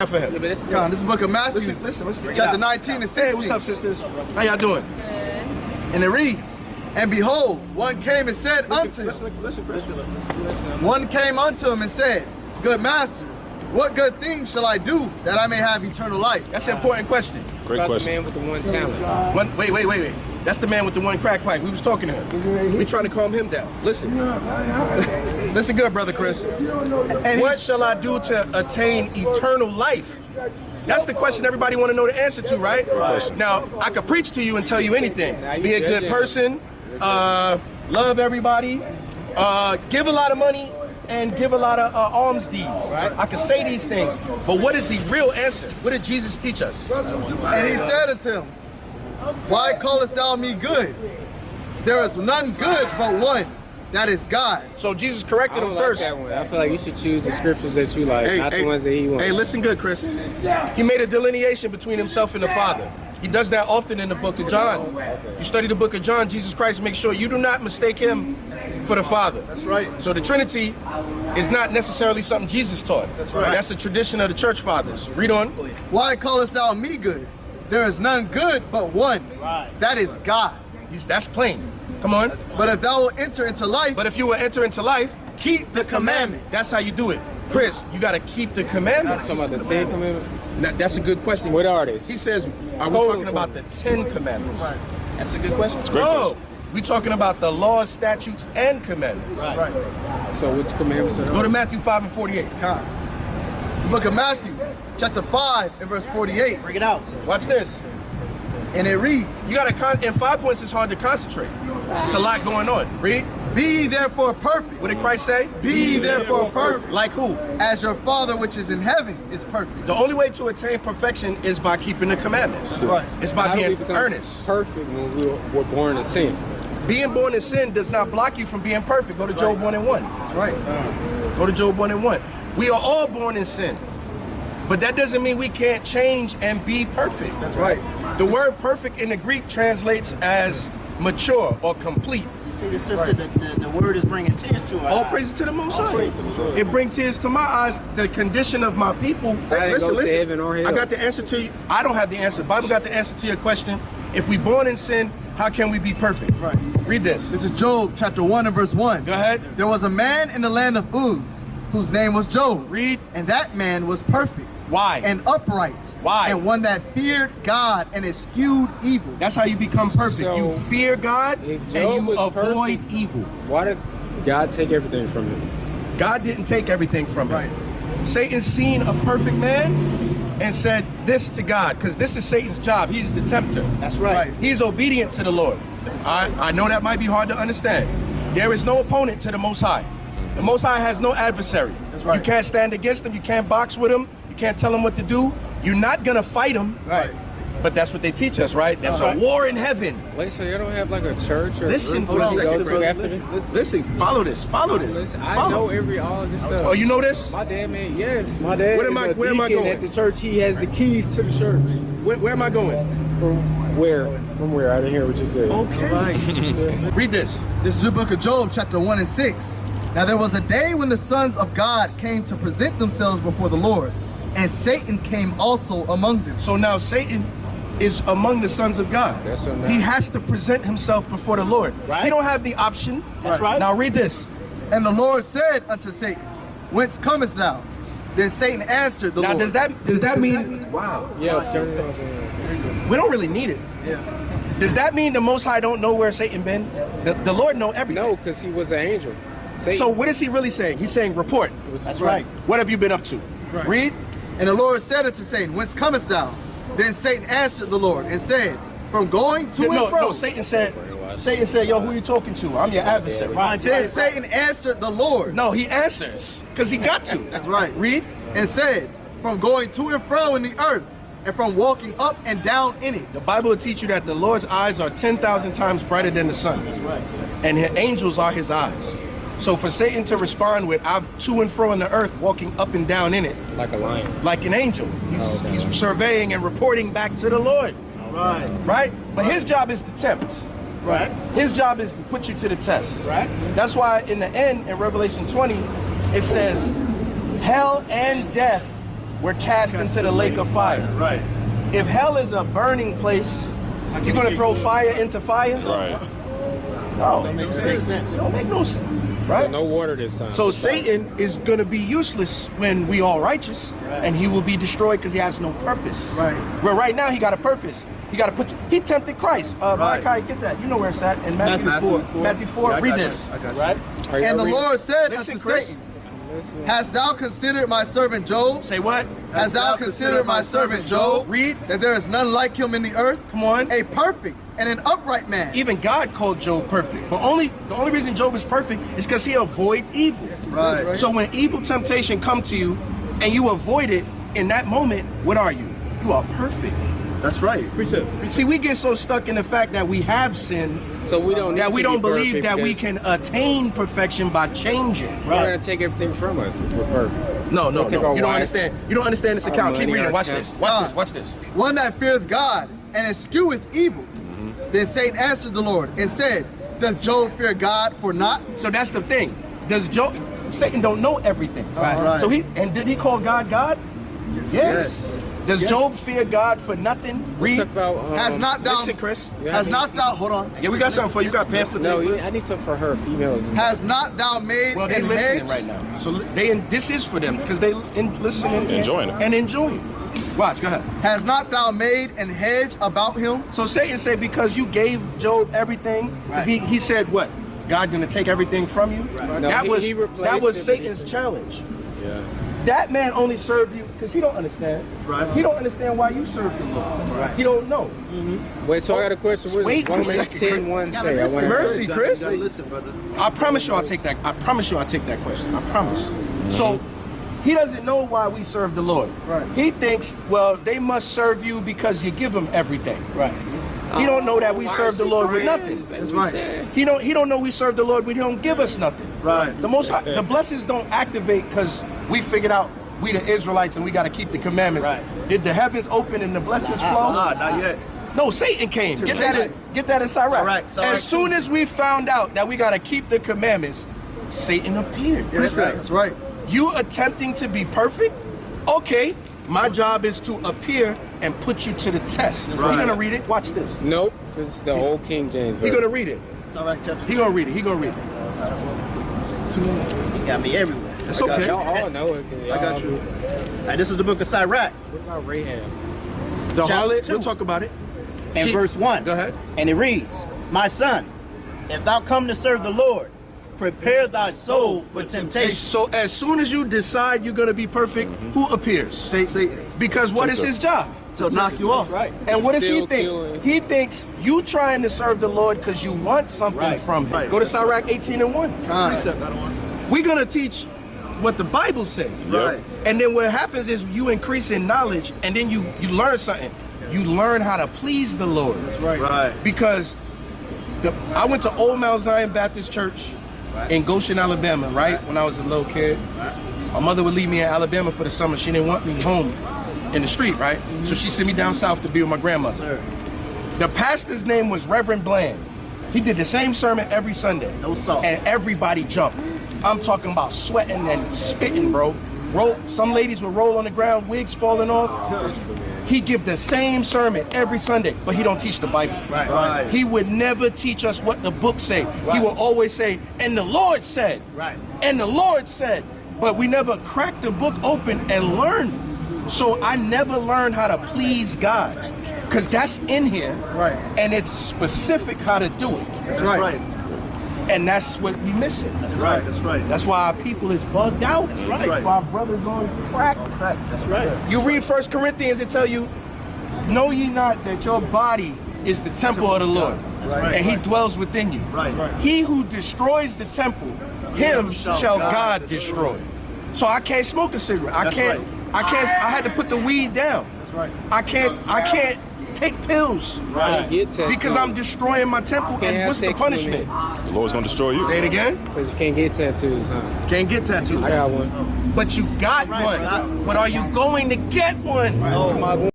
out for him. Yeah, This is the book of Matthew. Listen. Chapter 19 and 16. Hey, what's up, sisters? How y'all doing? And it reads, and behold, one came and said unto him. One came unto him and said, Good master, what good thing shall I do that I may have eternal life? That's an important question. Great question. The man with the one talent. Wait. That's the man with the one crack pipe. We was talking to him. We trying to calm him down. Listen. Listen good, Brother Chris. And what shall I do to attain eternal life? That's the question everybody want to know the answer to, right? Now, I could preach to you and tell you anything. Be a good person, love everybody, give a lot of money, and give a lot of alms deeds. Right? I could say these things, but what is the real answer? What did Jesus teach us? And he said unto him, Why callest thou me good? There is none good but one, that is God. So Jesus corrected him first. That one. I feel like you should choose the scriptures that you like, not the ones that he wants. Hey, listen good, Chris. He made a delineation between himself and the Father. He does that often in the book of John. You study the book of John, Jesus Christ makes sure you do not mistake him for the Father. That's right. So the Trinity is not necessarily something Jesus taught. That's right. That's a tradition of the church fathers. Read on. Why callest thou me good? There is none good but one, that is God. That's plain. Come on. But if thou wilt enter into life, But if you will enter into life, keep the commandments. that's how you do it. Chris, you got to keep the commandments. Talking about the 10 commandments? Now, that's a good question. What are they? He says, are we talking about the 10 commandments? Right. That's a good question. great No, we talking about the laws, statutes, and commandments. Right. So which commandments are Go to Matthew 5 and 48. It's the book of Matthew, chapter 5 and verse 48. Bring it out. Watch this. And it reads, You got to, in 5 points, it's hard to concentrate. It's a lot going on. Read. Be ye therefore perfect. What did Christ say? Be ye therefore perfect, Like who? as your Father which is in heaven is perfect. The only way to attain perfection is by keeping the commandments. Right. It's by How do we being become earnest. perfect when we were born in sin? Being born in sin does not block you from being perfect. Go to Job 1 and 1. That's right. Go to Job 1 and 1. We are all born in sin. But that doesn't mean we can't change and be perfect. That's right. The word perfect in the Greek translates as mature or complete. You see the sister, the word is bringing tears to her All eyes. praises to the Most All High. praises to the Lord. It brings tears to my eyes, the condition of my people. I didn't go to heaven or hell. I got the answer to you. I don't have the answer. The Bible got the answer to your question. If we born in sin, how can we be perfect? Right. Read this. This is Job chapter 1 and verse 1. Go ahead. There was a man in the land of Uz, whose name was Job. Read. And that man was perfect. Why? And upright. Why? And one that feared God and eschewed evil. That's how you become perfect. So, you fear God if and Job you was avoid perfect, evil. Why did God take everything from him? God didn't take everything from him. Right. Satan seen a perfect man and said this to God, because this is Satan's job. He's the tempter. That's right. He's obedient to the Lord. I know that might be hard to understand. There is no opponent to the Most High. The Most High has no adversary. That's right. You can't stand against him. You can't box with him. You can't tell him what to do. You're not going to fight him. Right. But that's what they teach us, right? That's Right. a war in heaven. Wait, so you don't have like a church or Listen a group for a you go second, to brother. after this? Listen, follow this. Follow this. Listen, I Follow. know all of this stuff. Oh, you know this? My dad, man, yes. My dad Where am is I- a where am I deacon going? at the church. He has the keys to the church. Where am I going? From where? From where? I didn't hear what you said. Okay. Read this. This is the book of Job chapter 1 and 6. Now there was a day when the sons of God came to present themselves before the Lord, and Satan came also among them. So now Satan is among the sons of God. That's so nice. He has to present himself before the Lord. Right. He don't have the option. That's right. Now read this. And the Lord said unto Satan, Whence comest thou? Then Satan answered the Now Lord. does that mean, wow, Yeah, turn it on. we don't really need it. Yeah. Does that mean the Most High don't know where Satan been? The Lord know everything. No, because he was an angel. Satan. So what is he really saying? He's saying report. That's right. What have you been up to? Right. Read. And the Lord said unto Satan, Whence comest thou? Then Satan answered the Lord and said, From going to and fro. No, Satan said, yo, who you talking to? I'm your adversary. Then Satan answered the Lord. No, he answers, because he got to. That's right. Read. And said, From going to and fro in the earth, and from walking up and down in it. The Bible will teach you that the Lord's eyes are 10,000 times brighter than the sun. That's right. And his angels are his eyes. So for Satan to respond with, I'm to and fro in the earth, walking up and down in it, like a lion. like an angel. He's surveying and reporting back to the Lord. Right. Right? But his job is to tempt. Right. His job is to put you to the test. Right. That's why in the end, in Revelation 20, it says, hell and death we're cast into the lake of fire. Right. If hell is a burning place, you're going to throw fire into fire? Right. No, Makes sense. it don't make no sense, right? So no water this time. So Satan is going to be useless when we all righteous, and he will be destroyed because he has no purpose. Right. Well, right now he got a purpose. He tempted Christ. Malachi, get that. You know where it's at in Matthew 4. Matthew 4. Yeah, Read this. Right? And the Lord said Listen, unto Chris. Satan, hast thou considered my servant Job? Say what? Hast thou considered my servant Job? Read. That there is none like him in the earth? Come on. A perfect and an upright man. Even God called Job perfect. But the only reason Job is perfect is because he avoid evil. Right. So when evil temptation come to you and you avoid it in that moment, what are you? You are perfect. That's right. See, we get so stuck in the fact that we have sinned So we don't. that need we to be don't believe perfect that we because can attain perfection by changing. They're gonna take everything from us if we're perfect. No. They'll take our You don't wife, understand. You don't understand this our account. Keep money, reading. our Watch account. this. Watch this. One that feareth God and escheweth evil. Then Satan answered the Lord and said, does Job fear God for naught? So that's the thing. Does Job? Satan don't know everything. Right. So did he call God God? Yes. Does Job fear God for nothing? Let's Read. talk about, Has not thou, Listen, Chris. has not thou, hold on. Yeah, we got something for you. You got pamphlets. No, I need something for her, females. Has not thou made Well, they an listening hedge? right now. So this is for them because they listening, Enjoying it. and enjoying it. Watch. Go ahead. Has not thou made an hedge about him? So Satan said, because you gave Job everything, 'cause he said what? God gonna take everything from you? No, That he replaced that was it, but Satan's challenge. Yeah. That man only served you because he don't understand. Right. He don't understand why you serve the Lord. Right. He don't know. Wait, so I got a question. What Wait does a Romans second, 10:1 Yeah, say? I listen. wanna- Mercy, Chris. You gotta listen, brother. I promise you I'll take that. I promise you I'll take that question. I promise. So he doesn't know why we serve the Lord. Right. He thinks, well, they must serve you because you give them everything. Right. He don't know that we Why serve is the he Lord with praying? nothing. That's right. He don't know we serve the Lord when he don't give us nothing. Right. The blessings don't activate because we figured out we the Israelites and we got to keep the commandments. Right. Did the heavens open and the blessings flow? Not yet. No, Satan came. Get that in Sirach. Sirach As soon as we found out that we got to keep the commandments, Satan appeared. That's right. That's right. You attempting to be perfect? Okay, my job is to appear and put you to the test. You're Right. gonna read it. Watch this. Nope, it's the old King James. He's gonna read it. Sirach chapter He gonna read it. He gonna read it. You got me everywhere. It's okay. Y'all all know it. I got you. Right, this is the book of Sirach, What about Rahab? The Chapter harlot. 2. We'll talk about it. and verse 1. Go ahead. And it reads, my son, if thou come to serve the Lord, prepare thy soul for temptation. So as soon as you decide you're gonna be perfect, who appears? Satan. Because what is his job? To knock you off. Right. And what does he Still think? killing. He thinks you trying to serve the Lord because you want something Right. from him. Right. Go to Sirach 18:1. Precept. We're gonna teach what the Bible says. Right. And then what happens is you increase in knowledge, and then you learn something. You learn how to please the Lord. Right. Because I went to Old Mount Zion Baptist Church in Goshen, Alabama, right? When I was a little kid. My mother would leave me in Alabama for the summer. She didn't want me home in the street, right? So she sent me down south to be with my grandmother. Sir. The pastor's name was Reverend Bland. He did the same sermon every Sunday. No salt. And everybody jumped. I'm talking about sweating and spitting, bro. Some ladies would roll on the ground, wigs falling off. He give the same sermon every Sunday, but he don't teach the Bible. Right. He would never teach us what the book say. He will always say, and the Lord said. Right. And the Lord said. But we never cracked the book open and learned. So I never learned how to please God. Because that's in here. Right. And it's specific how to do it. That's right. And that's what we missing. That's right. That's right. That's why our people is bugged out. That's right. Why our brothers on crack. That's right. You read 1 Corinthians and tell you, know ye not that your body is the temple of the Lord, right. and he dwells within you. Right. He who destroys the temple, him shall God destroy. So I can't smoke a cigarette. I had to put the weed down. That's right. I can't take pills Right. Get tattoos. because I'm destroying my temple. Can't And have what's the sex with me. punishment? The Lord's gonna destroy you. Say it again. So you can't get tattoos, huh? Can't get tattoos. I got one. But you got one. But are you going to get one? Am I going